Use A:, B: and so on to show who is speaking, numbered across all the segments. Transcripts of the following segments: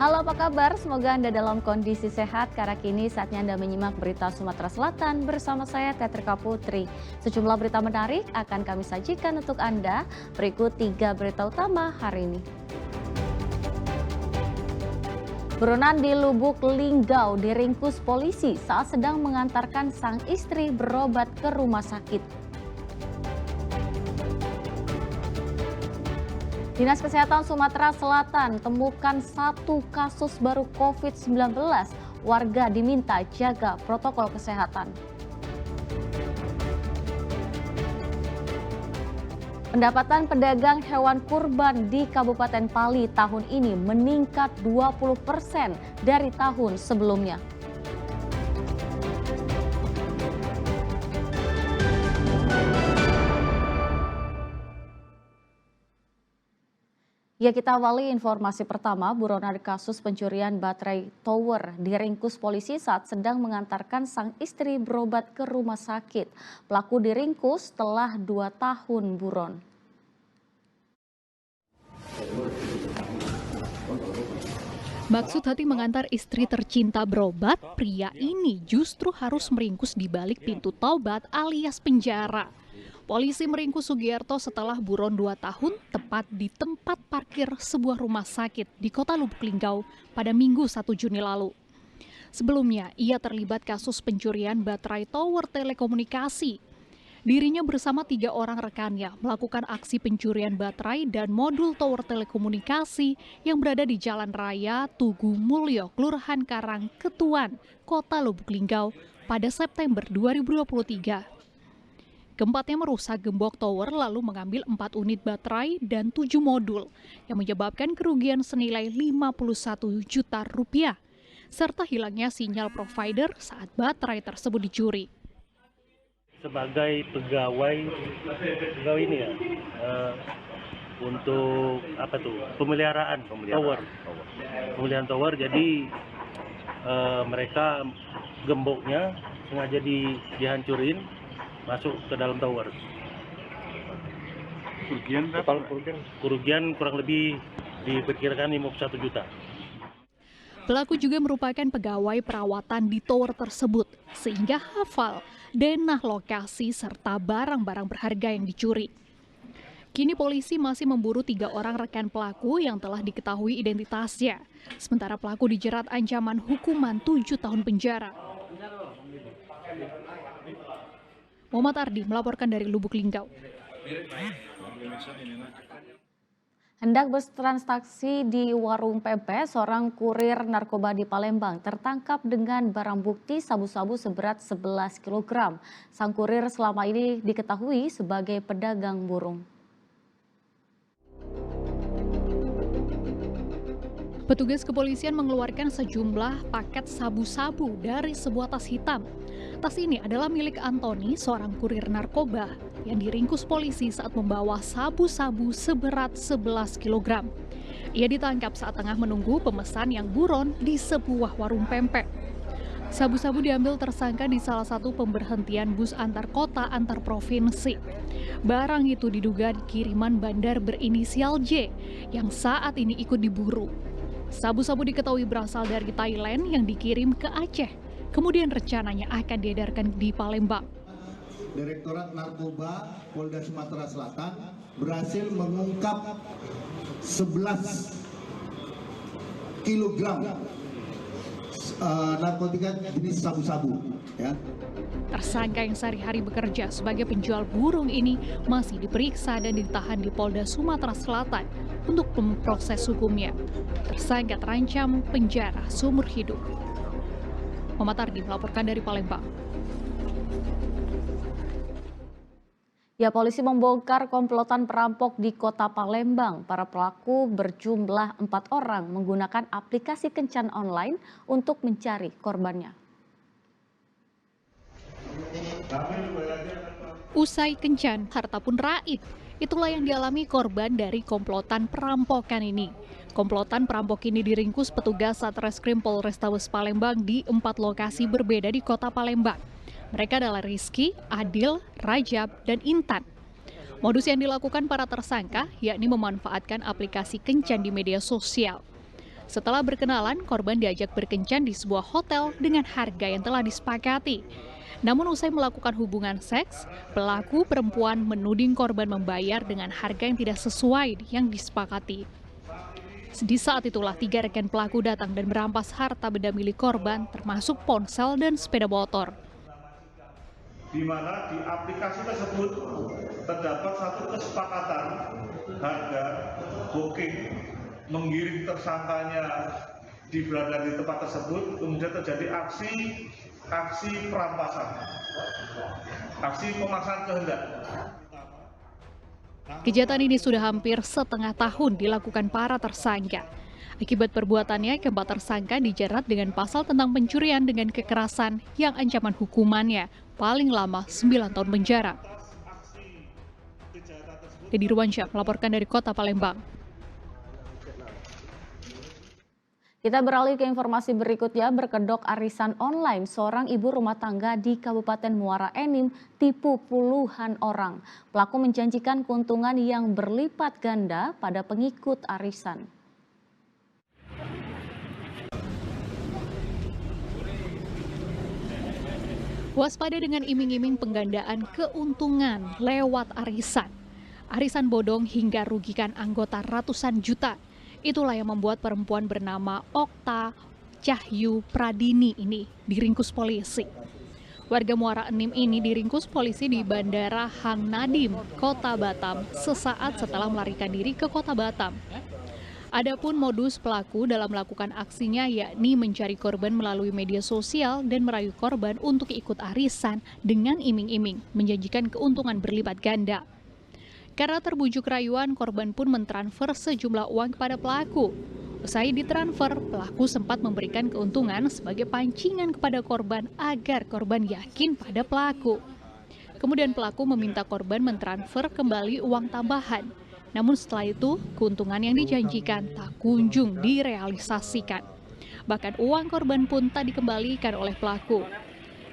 A: Halo, apa kabar? Semoga Anda dalam kondisi sehat karena kini saatnya Anda menyimak berita Sumatera Selatan bersama saya Tetrika Putri. Sejumlah berita menarik akan kami sajikan untuk Anda. Berikut 3 berita utama hari ini. Buronan di Lubuk Linggau diringkus polisi saat sedang mengantarkan sang istri berobat ke rumah sakit. Dinas Kesehatan Sumatera Selatan temukan 1 kasus baru COVID-19. Warga diminta jaga protokol kesehatan. Pendapatan pedagang hewan kurban di Kabupaten Pali tahun ini meningkat 20% dari tahun sebelumnya. Ya, kita awali informasi pertama. Buronan kasus pencurian baterai tower diringkus polisi saat sedang mengantarkan sang istri berobat ke rumah sakit. Pelaku diringkus setelah 2 tahun buron.
B: Maksud hati mengantar istri tercinta berobat, pria ini justru harus meringkus di balik pintu taubat alias penjara. Polisi meringkus Sugiarto setelah buron 2 tahun tepat di tempat parkir sebuah rumah sakit di Kota Lubuk Linggau pada Minggu 1 Juni lalu. Sebelumnya, ia terlibat kasus pencurian baterai tower telekomunikasi. Dirinya bersama 3 orang rekannya melakukan aksi pencurian baterai dan modul tower telekomunikasi yang berada di Jalan Raya Tugu Mulyo, Kelurahan Karang, Ketuan, Kota Lubuk Linggau pada September 2023. Keempatnya merusak gembok tower lalu mengambil 4 unit baterai dan 7 modul yang menyebabkan kerugian senilai 51 juta rupiah, serta hilangnya sinyal provider saat baterai tersebut dicuri.
C: Sebagai pegawai ini ya, untuk pemeliharaan pemeliharaan tower, jadi mereka gemboknya sengaja dihancurin masuk ke dalam tower. Kerugian kurang lebih diperkirakan 51 juta.
B: Pelaku juga merupakan pegawai perawatan di tower tersebut, sehingga hafal denah lokasi serta barang-barang berharga yang dicuri. Kini polisi masih memburu 3 orang rekan pelaku yang telah diketahui identitasnya. Sementara pelaku dijerat ancaman hukuman 7 tahun penjara. Muhammad Ardi melaporkan dari Lubuk Linggau.
A: Hendak bertransaksi di warung pempek, seorang kurir narkoba di Palembang tertangkap dengan barang bukti sabu-sabu seberat 11 kg. Sang kurir selama ini diketahui sebagai pedagang burung.
B: Petugas kepolisian mengeluarkan sejumlah paket sabu-sabu dari sebuah tas hitam. Tas ini adalah milik Antoni, seorang kurir narkoba yang diringkus polisi saat membawa sabu-sabu seberat 11 kg. Ia ditangkap saat tengah menunggu pemesan yang buron di sebuah warung pempek. Sabu-sabu diambil tersangka di salah satu pemberhentian bus antar kota antar provinsi. Barang itu diduga kiriman bandar berinisial J yang saat ini ikut diburu. Sabu-sabu diketahui berasal dari Thailand yang dikirim ke Aceh. Kemudian rencananya akan diedarkan di Palembang.
D: Direktorat Narkoba Polda Sumatera Selatan berhasil mengungkap 11 kg narkotika jenis sabu-sabu. Ya.
B: Tersangka yang sehari-hari bekerja sebagai penjual burung ini masih diperiksa dan ditahan di Polda Sumatera Selatan untuk proses hukumnya. Tersangka terancam penjara seumur hidup. Muhammad Ardi melaporkan dari Palembang.
A: Ya, polisi membongkar komplotan perampok di Kota Palembang. Para pelaku berjumlah 4 orang menggunakan aplikasi kencan online untuk mencari korbannya.
B: Usai kencan, harta pun raib. Itulah yang dialami korban dari komplotan perampokan ini. Komplotan perampok ini diringkus petugas Satreskrim Polrestabes Palembang di 4 lokasi berbeda di Kota Palembang. Mereka adalah Rizky, Adil, Rajab, dan Intan. Modus yang dilakukan para tersangka yakni memanfaatkan aplikasi kencan di media sosial. Setelah berkenalan, korban diajak berkencan di sebuah hotel dengan harga yang telah disepakati. Namun usai melakukan hubungan seks, pelaku perempuan menuding korban membayar dengan harga yang tidak sesuai yang disepakati. Di saat itulah 3 rekan pelaku datang dan merampas harta benda milik korban, termasuk ponsel dan sepeda motor.
E: Di mana di aplikasi tersebut terdapat satu kesepakatan harga booking mengirim tersangkanya berada di tempat tersebut, kemudian terjadi aksi perampasan, aksi pemaksaan kehendak.
B: Kejahatan ini sudah hampir setengah tahun dilakukan para tersangka. Akibat perbuatannya, keempat tersangka dijerat dengan pasal tentang pencurian dengan kekerasan yang ancaman hukumannya paling lama 9 tahun penjara. Dedi Ruwansyah melaporkan dari Kota Palembang.
A: Kita beralih ke informasi berikutnya, berkedok arisan online. Seorang ibu rumah tangga di Kabupaten Muara Enim tipu puluhan orang. Pelaku menjanjikan keuntungan yang berlipat ganda pada pengikut arisan.
B: Waspada dengan iming-iming penggandaan keuntungan lewat arisan. Arisan bodong hingga rugikan anggota ratusan juta. Itulah yang membuat perempuan bernama Okta Cahyu Pradini ini diringkus polisi. Warga Muara Enim ini diringkus polisi di Bandara Hang Nadim, Kota Batam, sesaat setelah melarikan diri ke Kota Batam. Adapun modus pelaku dalam melakukan aksinya yakni mencari korban melalui media sosial dan merayu korban untuk ikut arisan dengan iming-iming, menjanjikan keuntungan berlipat ganda. Karena terbujuk rayuan, korban pun mentransfer sejumlah uang kepada pelaku. Usai ditransfer, pelaku sempat memberikan keuntungan sebagai pancingan kepada korban agar korban yakin pada pelaku. Kemudian pelaku meminta korban mentransfer kembali uang tambahan. Namun setelah itu, keuntungan yang dijanjikan tak kunjung direalisasikan. Bahkan uang korban pun tak dikembalikan oleh pelaku.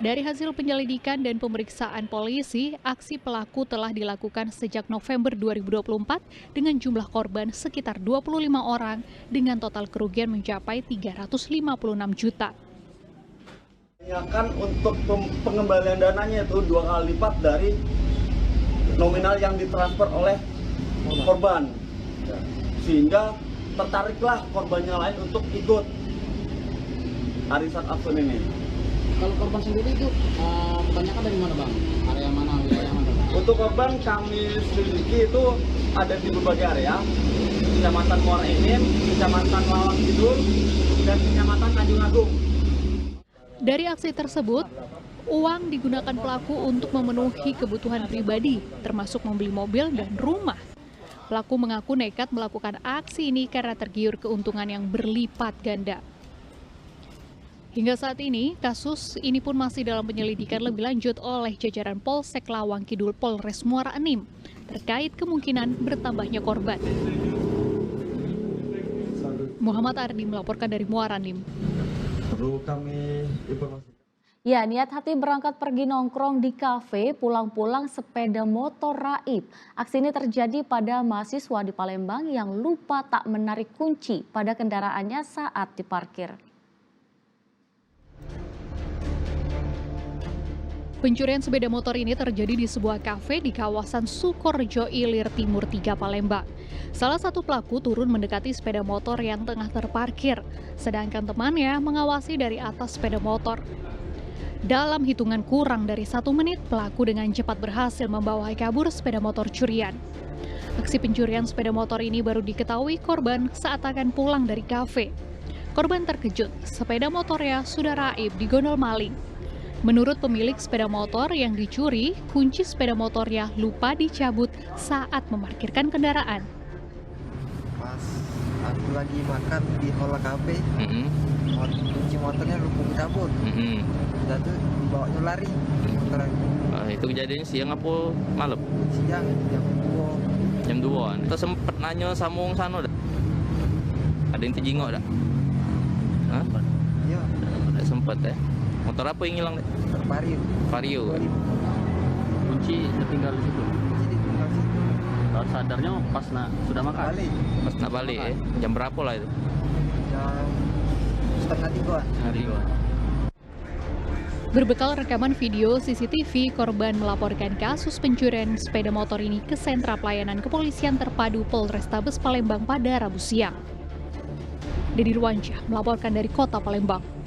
B: Dari hasil penyelidikan dan pemeriksaan polisi, aksi pelaku telah dilakukan sejak November 2024 dengan jumlah korban sekitar 25 orang dengan total kerugian mencapai 356 juta.
F: Untuk pengembalian dananya itu 2 kali lipat dari nominal yang ditransfer oleh korban. Sehingga tertariklah korbannya lain untuk ikut arisan akun ini.
G: Kalau korban sendiri itu kebanyakan dari mana bang? Area mana, wilayah mana?
F: Untuk korban kami selidiki itu ada di berbagai area, Kecamatan Muara Enim, Kecamatan Lawang Kidul, dan Kecamatan Tanjung Agung.
B: Dari aksi tersebut, uang digunakan pelaku untuk memenuhi kebutuhan pribadi, termasuk membeli mobil dan rumah. Pelaku mengaku nekat melakukan aksi ini karena tergiur keuntungan yang berlipat ganda. Hingga saat ini, kasus ini pun masih dalam penyelidikan lebih lanjut oleh jajaran Polsek Lawang Kidul Polres Muara Enim terkait kemungkinan bertambahnya korban. Muhammad Ardi melaporkan dari Muara Enim.
F: Perlu kami informasikan.
A: Ya, niat hati berangkat pergi nongkrong di kafe, pulang-pulang sepeda motor raib. Aksi ini terjadi pada mahasiswa di Palembang yang lupa tak menarik kunci pada kendaraannya saat diparkir.
B: Pencurian sepeda motor ini terjadi di sebuah kafe di kawasan Sukorejo Ilir Timur 3 Palembang. Salah satu pelaku turun mendekati sepeda motor yang tengah terparkir, sedangkan temannya mengawasi dari atas sepeda motor. Dalam hitungan kurang dari 1 menit, pelaku dengan cepat berhasil membawa kabur sepeda motor curian. Aksi pencurian sepeda motor ini baru diketahui korban saat akan pulang dari kafe. Korban terkejut, sepeda motornya sudah raib digondol maling. Menurut pemilik sepeda motor yang dicuri, kunci sepeda motornya lupa dicabut saat memarkirkan kendaraan.
H: Pas aku lagi makan di hall kafe, kunci motornya lupa dicabut. Udah tuh dibawanya lari motornya.
I: Itu kejadiannya siang apa malam?
H: Siang, jam 2.
I: Jam 2. Kita sempet nanya sambung sana dah. Ada yang terjengok dah? Hah?
H: Iya.
I: Tak sempet ya. Motor apa yang hilang?
H: Vario.
I: Vario.
G: Kunci tertinggal di situ.
H: Kunci ditinggal situ.
G: Sadarnya pas sudah makan.
H: Balik.
I: Pas nak balik ya. Jam berapa lah itu?
H: Jam Harigoan.
B: Berbekal rekaman video CCTV, korban melaporkan kasus pencurian sepeda motor ini ke Sentra Pelayanan Kepolisian Terpadu Polrestabes Palembang pada Rabu siang. Dedi Ruansyah melaporkan dari Kota Palembang.